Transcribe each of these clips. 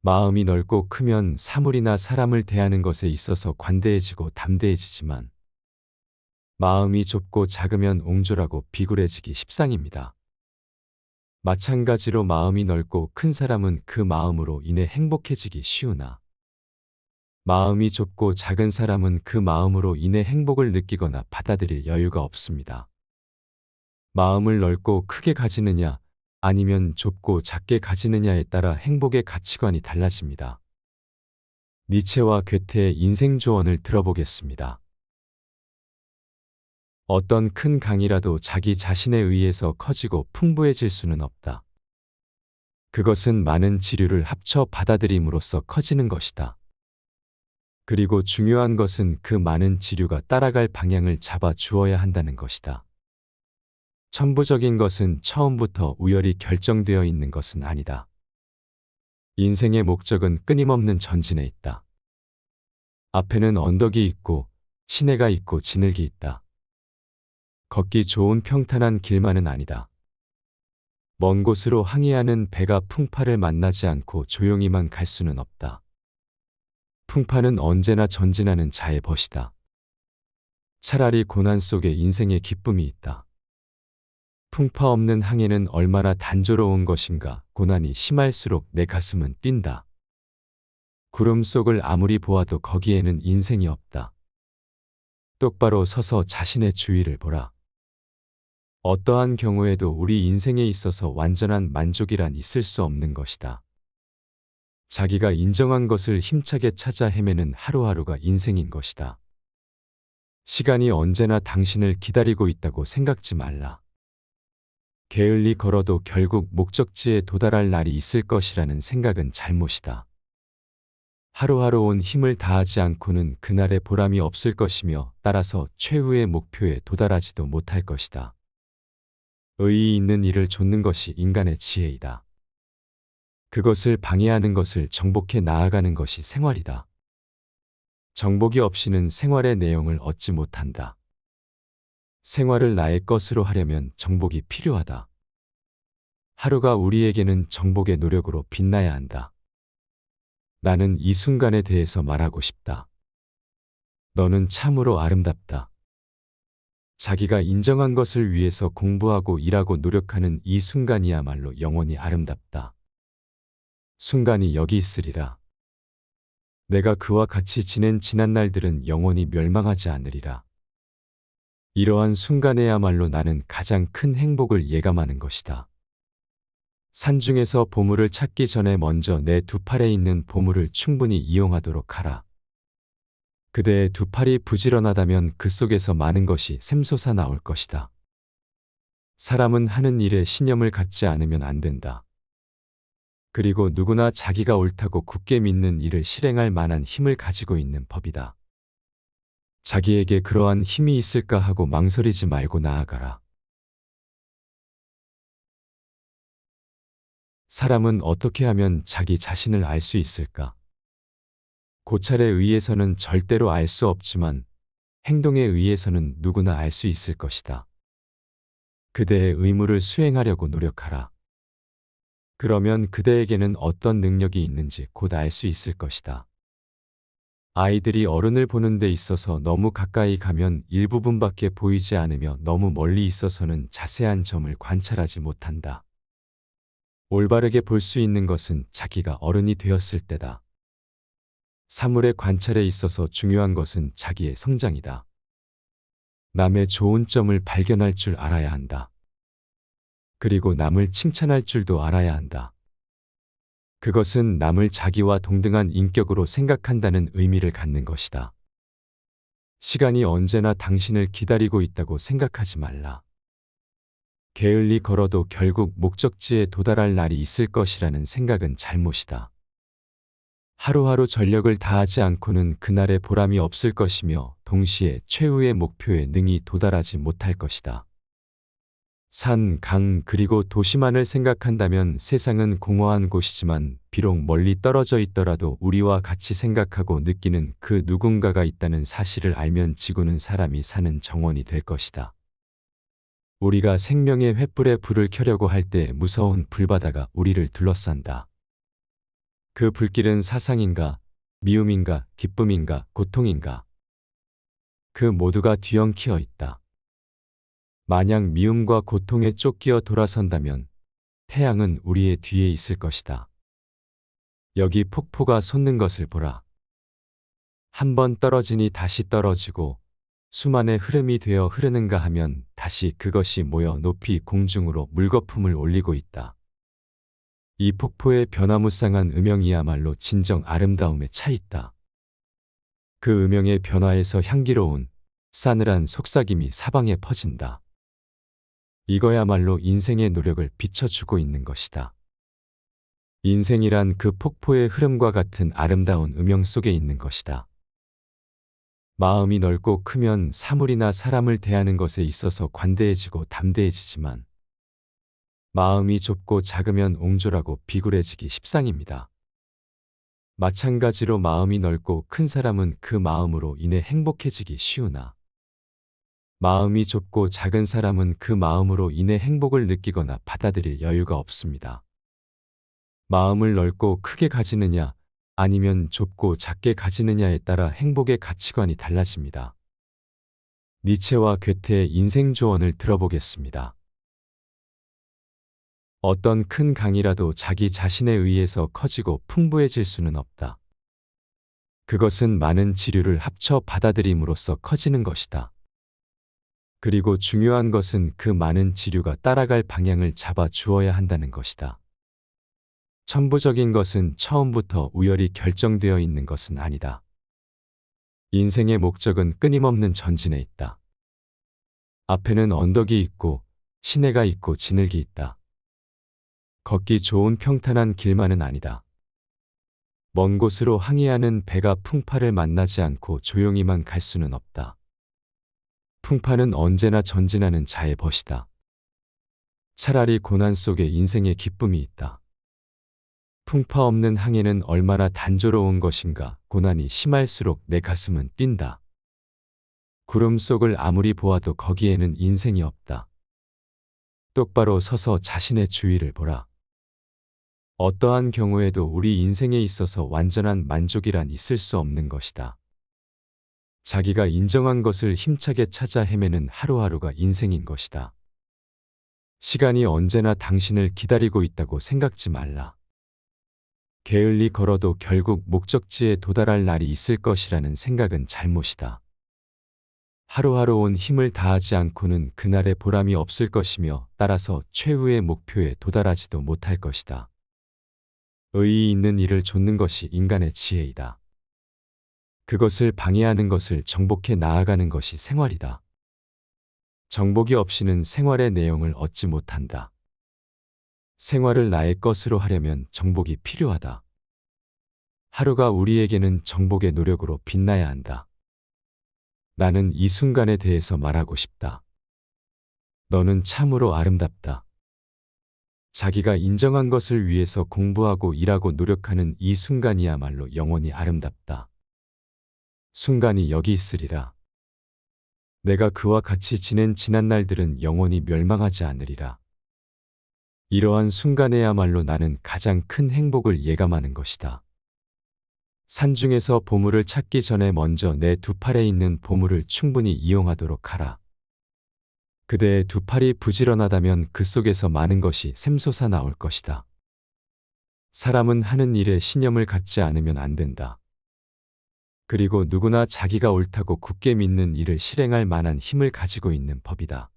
마음이 넓고 크면 사물이나 사람을 대하는 것에 있어서 관대해지고 담대해지지만 마음이 좁고 작으면 옹졸하고 비굴해지기 십상입니다. 마찬가지로 마음이 넓고 큰 사람은 그 마음으로 인해 행복해지기 쉬우나 마음이 좁고 작은 사람은 그 마음으로 인해 행복을 느끼거나 받아들일 여유가 없습니다. 마음을 넓고 크게 가지느냐 아니면 좁고 작게 가지느냐에 따라 행복의 가치관이 달라집니다. 니체와 괴테의 인생 조언을 들어보겠습니다. 어떤 큰 강이라도 자기 자신에 의해서 커지고 풍부해질 수는 없다. 그것은 많은 지류를 합쳐 받아들임으로써 커지는 것이다. 그리고 중요한 것은 그 많은 지류가 따라갈 방향을 잡아 주어야 한다는 것이다. 천부적인 것은 처음부터 우열이 결정되어 있는 것은 아니다. 인생의 목적은 끊임없는 전진에 있다. 앞에는 언덕이 있고 시내가 있고 진흙이 있다. 걷기 좋은 평탄한 길만은 아니다. 먼 곳으로 항해하는 배가 풍파를 만나지 않고 조용히만 갈 수는 없다. 풍파는 언제나 전진하는 자의 벗이다. 차라리 고난 속에 인생의 기쁨이 있다. 풍파 없는 항해는 얼마나 단조로운 것인가. 고난이 심할수록 내 가슴은 뛴다. 구름 속을 아무리 보아도 거기에는 인생이 없다. 똑바로 서서 자신의 주위를 보라. 어떠한 경우에도 우리 인생에 있어서 완전한 만족이란 있을 수 없는 것이다. 자기가 인정한 것을 힘차게 찾아 헤매는 하루하루가 인생인 것이다. 시간이 언제나 당신을 기다리고 있다고 생각지 말라. 게을리 걸어도 결국 목적지에 도달할 날이 있을 것이라는 생각은 잘못이다. 하루하루 온 힘을 다하지 않고는 그날의 보람이 없을 것이며 따라서 최후의 목표에 도달하지도 못할 것이다. 의의 있는 일을 좇는 것이 인간의 지혜이다. 그것을 방해하는 것을 정복해 나아가는 것이 생활이다. 정복이 없이는 생활의 내용을 얻지 못한다. 생활을 나의 것으로 하려면 정복이 필요하다. 하루가 우리에게는 정복의 노력으로 빛나야 한다. 나는 이 순간에 대해서 말하고 싶다. 너는 참으로 아름답다. 자기가 인정한 것을 위해서 공부하고 일하고 노력하는 이 순간이야말로 영원히 아름답다. 순간이 여기 있으리라. 내가 그와 같이 지낸 지난 날들은 영원히 멸망하지 않으리라. 이러한 순간에야말로 나는 가장 큰 행복을 예감하는 것이다. 산중에서 보물을 찾기 전에 먼저 내 두 팔에 있는 보물을 충분히 이용하도록 하라. 그대의 두 팔이 부지런하다면 그 속에서 많은 것이 샘솟아 나올 것이다. 사람은 하는 일에 신념을 갖지 않으면 안 된다. 그리고 누구나 자기가 옳다고 굳게 믿는 일을 실행할 만한 힘을 가지고 있는 법이다. 자기에게 그러한 힘이 있을까 하고 망설이지 말고 나아가라. 사람은 어떻게 하면 자기 자신을 알 수 있을까? 고찰에 의해서는 절대로 알 수 없지만 행동에 의해서는 누구나 알 수 있을 것이다. 그대의 의무를 수행하려고 노력하라. 그러면 그대에게는 어떤 능력이 있는지 곧 알 수 있을 것이다. 아이들이 어른을 보는 데 있어서 너무 가까이 가면 일부분밖에 보이지 않으며 너무 멀리 있어서는 자세한 점을 관찰하지 못한다. 올바르게 볼 수 있는 것은 자기가 어른이 되었을 때다. 사물의 관찰에 있어서 중요한 것은 자기의 성장이다. 남의 좋은 점을 발견할 줄 알아야 한다. 그리고 남을 칭찬할 줄도 알아야 한다. 그것은 남을 자기와 동등한 인격으로 생각한다는 의미를 갖는 것이다. 시간이 언제나 당신을 기다리고 있다고 생각하지 말라. 게을리 걸어도 결국 목적지에 도달할 날이 있을 것이라는 생각은 잘못이다. 하루하루 전력을 다하지 않고는 그날의 보람이 없을 것이며 동시에 최후의 목표에 능히 도달하지 못할 것이다. 산, 강, 그리고 도시만을 생각한다면 세상은 공허한 곳이지만 비록 멀리 떨어져 있더라도 우리와 같이 생각하고 느끼는 그 누군가가 있다는 사실을 알면 지구는 사람이 사는 정원이 될 것이다. 우리가 생명의 횃불에 불을 켜려고 할 때 무서운 불바다가 우리를 둘러싼다. 그 불길은 사상인가, 미움인가, 기쁨인가, 고통인가. 그 모두가 뒤엉키어 있다. 만약 미움과 고통에 쫓기어 돌아선다면 태양은 우리의 뒤에 있을 것이다. 여기 폭포가 솟는 것을 보라. 한 번 떨어지니 다시 떨어지고 수만의 흐름이 되어 흐르는가 하면 다시 그것이 모여 높이 공중으로 물거품을 올리고 있다. 이 폭포의 변화무쌍한 음영이야말로 진정 아름다움에 차 있다. 그 음영의 변화에서 향기로운 싸늘한 속삭임이 사방에 퍼진다. 이거야말로 인생의 노력을 비춰주고 있는 것이다. 인생이란 그 폭포의 흐름과 같은 아름다운 음영 속에 있는 것이다. 마음이 넓고 크면 사물이나 사람을 대하는 것에 있어서 관대해지고 담대해지지만 마음이 좁고 작으면 옹졸하고 비굴해지기 십상입니다. 마찬가지로 마음이 넓고 큰 사람은 그 마음으로 인해 행복해지기 쉬우나 마음이 좁고 작은 사람은 그 마음으로 인해 행복을 느끼거나 받아들일 여유가 없습니다. 마음을 넓고 크게 가지느냐 아니면 좁고 작게 가지느냐에 따라 행복의 가치관이 달라집니다. 니체와 괴테의 인생 조언을 들어보겠습니다. 어떤 큰 강이라도 자기 자신에 의해서 커지고 풍부해질 수는 없다. 그것은 많은 지류를 합쳐 받아들임으로써 커지는 것이다. 그리고 중요한 것은 그 많은 지류가 따라갈 방향을 잡아 주어야 한다는 것이다. 천부적인 것은 처음부터 우열이 결정되어 있는 것은 아니다. 인생의 목적은 끊임없는 전진에 있다. 앞에는 언덕이 있고 시내가 있고 지늘기 있다. 걷기 좋은 평탄한 길만은 아니다. 먼 곳으로 항해하는 배가 풍파를 만나지 않고 조용히만 갈 수는 없다. 풍파는 언제나 전진하는 자의 벗이다. 차라리 고난 속에 인생의 기쁨이 있다. 풍파 없는 항해는 얼마나 단조로운 것인가. 고난이 심할수록 내 가슴은 뛴다. 구름 속을 아무리 보아도 거기에는 인생이 없다. 똑바로 서서 자신의 주위를 보라. 어떠한 경우에도 우리 인생에 있어서 완전한 만족이란 있을 수 없는 것이다. 자기가 인정한 것을 힘차게 찾아 헤매는 하루하루가 인생인 것이다. 시간이 언제나 당신을 기다리고 있다고 생각지 말라. 게을리 걸어도 결국 목적지에 도달할 날이 있을 것이라는 생각은 잘못이다. 하루하루 온 힘을 다하지 않고는 그날의 보람이 없을 것이며 따라서 최후의 목표에 도달하지도 못할 것이다. 의의 있는 일을 좇는 것이 인간의 지혜이다. 그것을 방해하는 것을 정복해 나아가는 것이 생활이다. 정복이 없이는 생활의 내용을 얻지 못한다. 생활을 나의 것으로 하려면 정복이 필요하다. 하루가 우리에게는 정복의 노력으로 빛나야 한다. 나는 이 순간에 대해서 말하고 싶다. 너는 참으로 아름답다. 자기가 인정한 것을 위해서 공부하고 일하고 노력하는 이 순간이야말로 영원히 아름답다. 순간이 여기 있으리라. 내가 그와 같이 지낸 지난 날들은 영원히 멸망하지 않으리라. 이러한 순간에야말로 나는 가장 큰 행복을 예감하는 것이다. 산중에서 보물을 찾기 전에 먼저 내 두 팔에 있는 보물을 충분히 이용하도록 하라. 그대의 두 팔이 부지런하다면 그 속에서 많은 것이 샘솟아 나올 것이다. 사람은 하는 일에 신념을 갖지 않으면 안 된다. 그리고 누구나 자기가 옳다고 굳게 믿는 일을 실행할 만한 힘을 가지고 있는 법이다.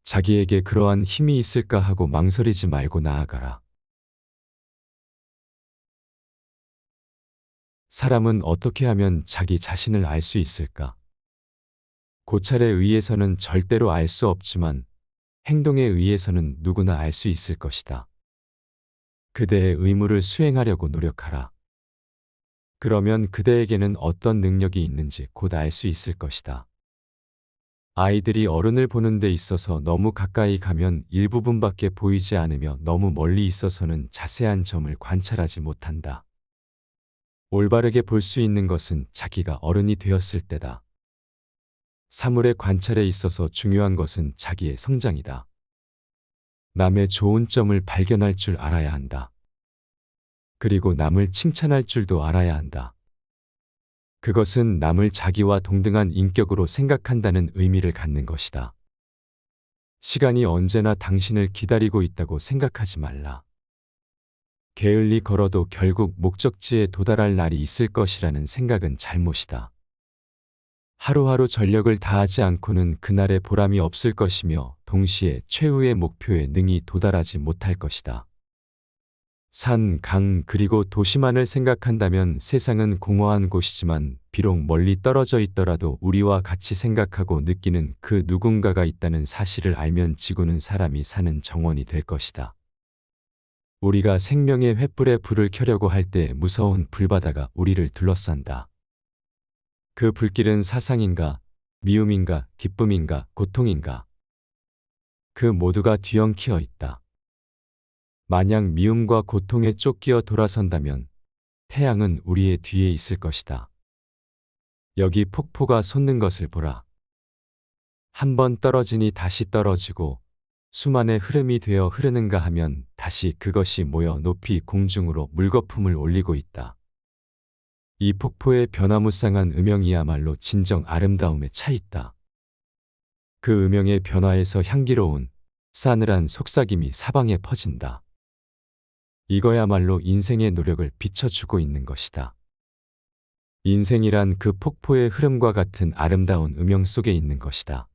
자기에게 그러한 힘이 있을까 하고 망설이지 말고 나아가라. 사람은 어떻게 하면 자기 자신을 알 수 있을까? 고찰에 의해서는 절대로 알 수 없지만 행동에 의해서는 누구나 알 수 있을 것이다. 그대의 의무를 수행하려고 노력하라. 그러면 그대에게는 어떤 능력이 있는지 곧 알 수 있을 것이다. 아이들이 어른을 보는 데 있어서 너무 가까이 가면 일부분밖에 보이지 않으며 너무 멀리 있어서는 자세한 점을 관찰하지 못한다. 올바르게 볼 수 있는 것은 자기가 어른이 되었을 때다. 사물의 관찰에 있어서 중요한 것은 자기의 성장이다. 남의 좋은 점을 발견할 줄 알아야 한다. 그리고 남을 칭찬할 줄도 알아야 한다. 그것은 남을 자기와 동등한 인격으로 생각한다는 의미를 갖는 것이다. 시간이 언제나 당신을 기다리고 있다고 생각하지 말라. 게을리 걸어도 결국 목적지에 도달할 날이 있을 것이라는 생각은 잘못이다. 하루하루 전력을 다하지 않고는 그날의 보람이 없을 것이며 동시에 최후의 목표에 능히 도달하지 못할 것이다. 산, 강, 그리고 도시만을 생각한다면 세상은 공허한 곳이지만 비록 멀리 떨어져 있더라도 우리와 같이 생각하고 느끼는 그 누군가가 있다는 사실을 알면 지구는 사람이 사는 정원이 될 것이다. 우리가 생명의 횃불에 불을 켜려고 할 때 무서운 불바다가 우리를 둘러싼다. 그 불길은 사상인가, 미움인가, 기쁨인가, 고통인가? 그 모두가 뒤엉키어 있다. 만약 미움과 고통에 쫓기어 돌아선다면 태양은 우리의 뒤에 있을 것이다. 여기 폭포가 솟는 것을 보라. 한 번 떨어지니 다시 떨어지고 수만의 흐름이 되어 흐르는가 하면 다시 그것이 모여 높이 공중으로 물거품을 올리고 있다. 이 폭포의 변화무쌍한 음영이야말로 진정 아름다움에 차 있다. 그 음영의 변화에서 향기로운 싸늘한 속삭임이 사방에 퍼진다. 이거야말로 인생의 노력을 비춰주고 있는 것이다. 인생이란 그 폭포의 흐름과 같은 아름다운 음영 속에 있는 것이다.